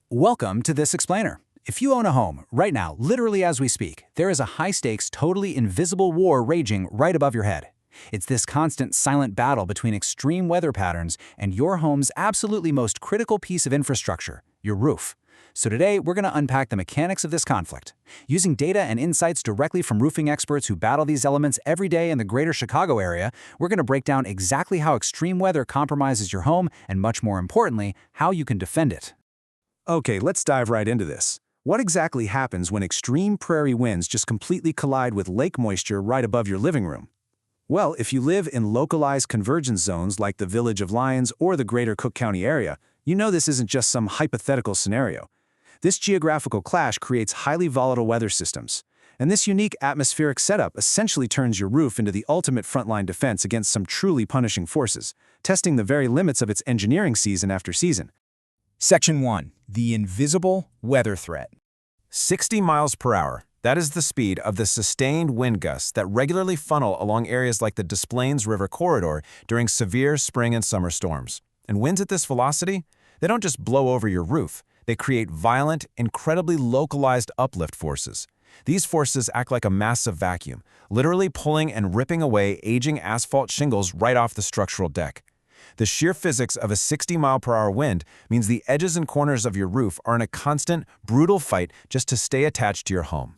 Welcome to This Explainer. If you own a home, right now, literally as we speak, there is a high-stakes, totally invisible war raging right above your head. It's this constant, silent battle between extreme weather patterns and your home's absolutely most critical piece of infrastructure, your roof. So today, we're going to unpack the mechanics of this conflict. Using data and insights directly from roofing experts who battle these elements every day in the greater Chicago area, we're going to break down exactly how extreme weather compromises your home and, much more importantly, how you can defend it. Okay, let's dive right into this. What exactly happens when extreme prairie winds just completely collide with lake moisture right above your living room? Well, if you live in localized convergence zones like the village of Lyons or the greater Cook County area, you know this isn't just some hypothetical scenario. This geographical clash creates highly volatile weather systems. And this unique atmospheric setup essentially turns your roof into the ultimate frontline defense against some truly punishing forces, testing the very limits of its engineering season after season. Section 1. The invisible weather threat. 60 miles per hour. That is the speed of the sustained wind gusts that regularly funnel along areas like the Des Plaines River corridor during severe spring and summer storms. And winds at this velocity? They don't just blow over your roof. They create violent, incredibly localized uplift forces. These forces act like a massive vacuum, literally pulling and ripping away aging asphalt shingles right off the structural deck. The sheer physics of a 60-mile-per-hour wind means the edges and corners of your roof are in a constant, brutal fight just to stay attached to your home.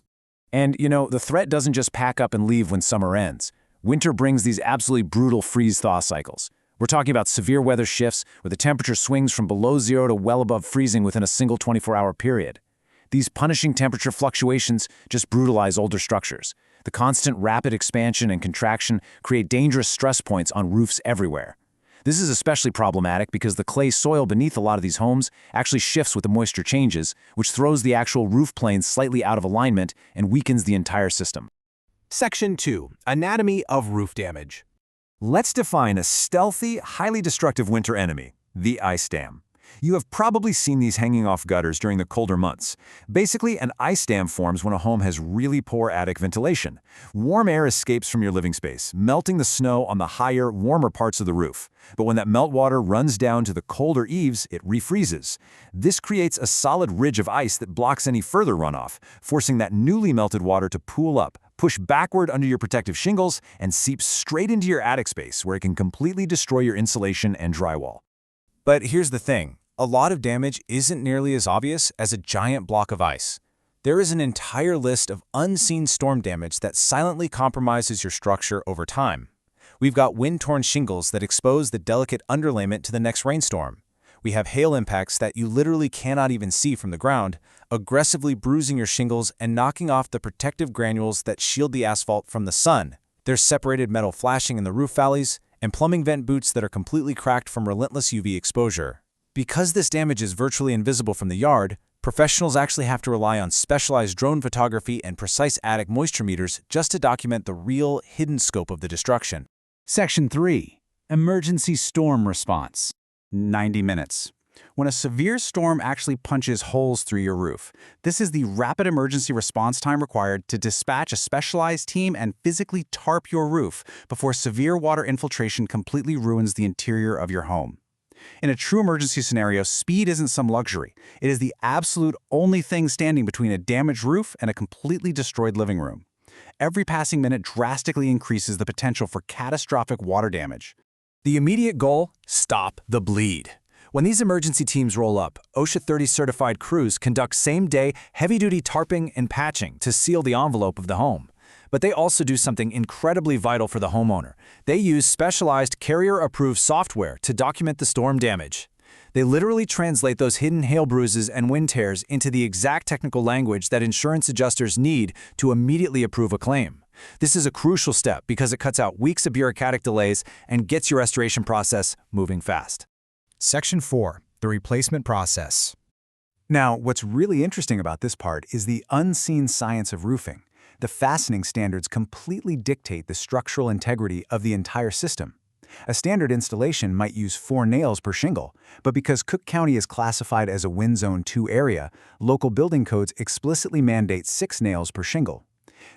And, the threat doesn't just pack up and leave when summer ends. Winter brings these absolutely brutal freeze-thaw cycles. We're talking about severe weather shifts where the temperature swings from below zero to well above freezing within a single 24-hour period. These punishing temperature fluctuations just brutalize older structures. The constant rapid expansion and contraction create dangerous stress points on roofs everywhere. This is especially problematic because the clay soil beneath a lot of these homes actually shifts with the moisture changes, which throws the actual roof plane slightly out of alignment and weakens the entire system. Section 2. Anatomy of roof damage. Let's define a stealthy, highly destructive winter enemy, the ice dam. You have probably seen these hanging off gutters during the colder months. Basically, an ice dam forms when a home has really poor attic ventilation. Warm air escapes from your living space, melting the snow on the higher, warmer parts of the roof. But when that meltwater runs down to the colder eaves, it refreezes. This creates a solid ridge of ice that blocks any further runoff, forcing that newly melted water to pool up, push backward under your protective shingles, and seep straight into your attic space where it can completely destroy your insulation and drywall. But here's the thing. A lot of damage isn't nearly as obvious as a giant block of ice. There is an entire list of unseen storm damage that silently compromises your structure over time. We've got wind-torn shingles that expose the delicate underlayment to the next rainstorm. We have hail impacts that you literally cannot even see from the ground, aggressively bruising your shingles and knocking off the protective granules that shield the asphalt from the sun. There's separated metal flashing in the roof valleys, and plumbing vent boots that are completely cracked from relentless UV exposure. Because this damage is virtually invisible from the yard, professionals actually have to rely on specialized drone photography and precise attic moisture meters just to document the real, hidden scope of the destruction. Section 3. Emergency storm response. 90 minutes. When a severe storm actually punches holes through your roof, this is the rapid emergency response time required to dispatch a specialized team and physically tarp your roof before severe water infiltration completely ruins the interior of your home. In a true emergency scenario, speed isn't some luxury. It is the absolute only thing standing between a damaged roof and a completely destroyed living room. Every passing minute drastically increases the potential for catastrophic water damage. The immediate goal? Stop the bleed. When these emergency teams roll up, OSHA 30 certified crews conduct same-day, heavy-duty tarping and patching to seal the envelope of the home. But they also do something incredibly vital for the homeowner. They use specialized carrier-approved software to document the storm damage. They literally translate those hidden hail bruises and wind tears into the exact technical language that insurance adjusters need to immediately approve a claim. This is a crucial step because it cuts out weeks of bureaucratic delays and gets your restoration process moving fast. Section 4. The replacement process. Now, what's really interesting about this part is the unseen science of roofing. The fastening standards completely dictate the structural integrity of the entire system. A standard installation might use 4 nails per shingle, but because Cook County is classified as a Wind Zone 2 area, local building codes explicitly mandate 6 nails per shingle.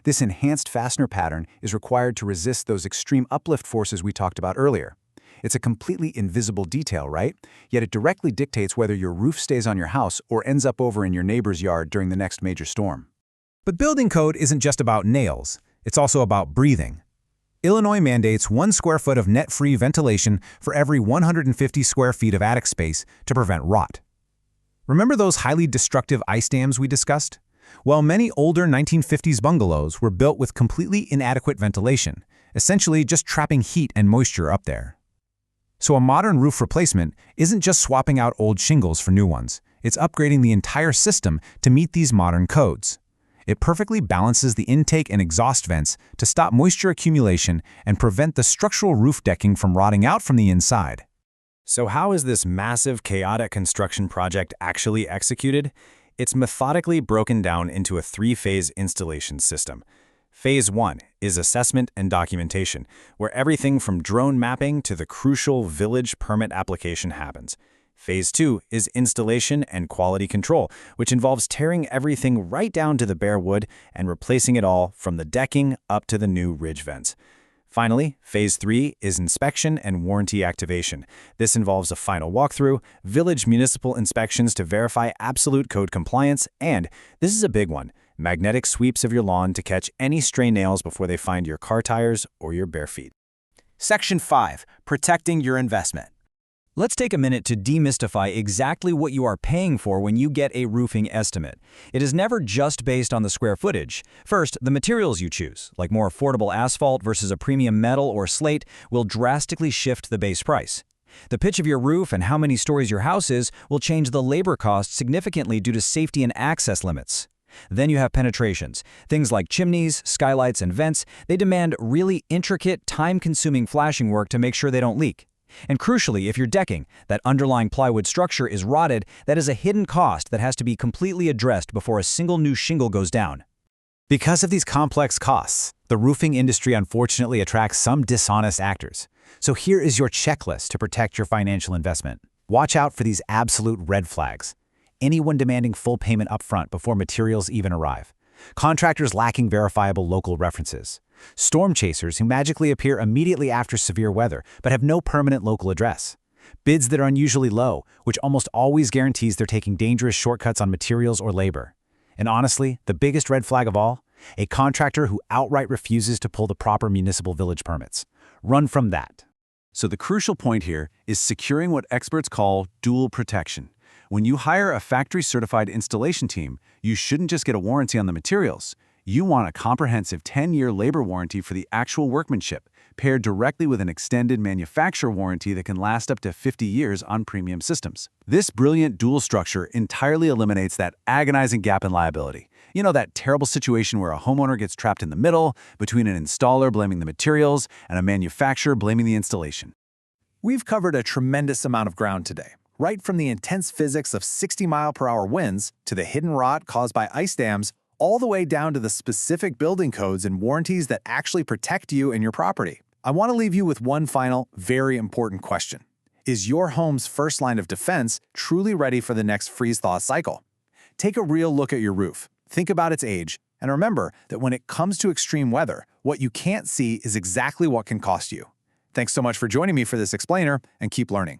This enhanced fastener pattern is required to resist those extreme uplift forces we talked about earlier. It's a completely invisible detail, right? Yet it directly dictates whether your roof stays on your house or ends up over in your neighbor's yard during the next major storm. But building code isn't just about nails. It's also about breathing. Illinois mandates 1 square foot of net-free ventilation for every 150 square feet of attic space to prevent rot. Remember those highly destructive ice dams we discussed? Well, many older 1950s bungalows were built with completely inadequate ventilation, essentially just trapping heat and moisture up there. So a modern roof replacement isn't just swapping out old shingles for new ones. It's upgrading the entire system to meet these modern codes. It perfectly balances the intake and exhaust vents to stop moisture accumulation and prevent the structural roof decking from rotting out from the inside. So how is this massive, chaotic construction project actually executed? It's methodically broken down into a 3-phase installation system. Phase 1 is assessment and documentation, where everything from drone mapping to the crucial village permit application happens. Phase 2 is installation and quality control, which involves tearing everything right down to the bare wood and replacing it all from the decking up to the new ridge vents. Finally, Phase 3 is inspection and warranty activation. This involves a final walkthrough, village municipal inspections to verify absolute code compliance, and, this is a big one, magnetic sweeps of your lawn to catch any stray nails before they find your car tires or your bare feet. Section 5. Protecting your investment. Let's take a minute to demystify exactly what you are paying for when you get a roofing estimate. It is never just based on the square footage. First, the materials you choose, like more affordable asphalt versus a premium metal or slate, will drastically shift the base price. The pitch of your roof and how many stories your house is will change the labor cost significantly due to safety and access limits. Then you have penetrations. Things like chimneys, skylights, and vents, they demand really intricate, time-consuming flashing work to make sure they don't leak. And crucially, if you're decking, that underlying plywood structure is rotted, that is a hidden cost that has to be completely addressed before a single new shingle goes down. Because of these complex costs, the roofing industry unfortunately attracts some dishonest actors. So here is your checklist to protect your financial investment. Watch out for these absolute red flags. Anyone demanding full payment upfront before materials even arrive. Contractors lacking verifiable local references. Storm chasers who magically appear immediately after severe weather but have no permanent local address. Bids that are unusually low, which almost always guarantees they're taking dangerous shortcuts on materials or labor. And honestly, the biggest red flag of all? A contractor who outright refuses to pull the proper municipal village permits. Run from that. So the crucial point here is securing what experts call dual protection. When you hire a factory-certified installation team, you shouldn't just get a warranty on the materials. You want a comprehensive 10-year labor warranty for the actual workmanship, paired directly with an extended manufacturer warranty that can last up to 50 years on premium systems. This brilliant dual structure entirely eliminates that agonizing gap in liability. You know, that terrible situation where a homeowner gets trapped in the middle between an installer blaming the materials and a manufacturer blaming the installation. We've covered a tremendous amount of ground today, right from the intense physics of 60-mile-per-hour winds to the hidden rot caused by ice dams, all the way down to the specific building codes and warranties that actually protect you and your property. I want to leave you with one final, very important question. Is your home's first line of defense truly ready for the next freeze-thaw cycle? Take a real look at your roof, think about its age, and remember that when it comes to extreme weather, what you can't see is exactly what can cost you. Thanks so much for joining me for this explainer, and keep learning.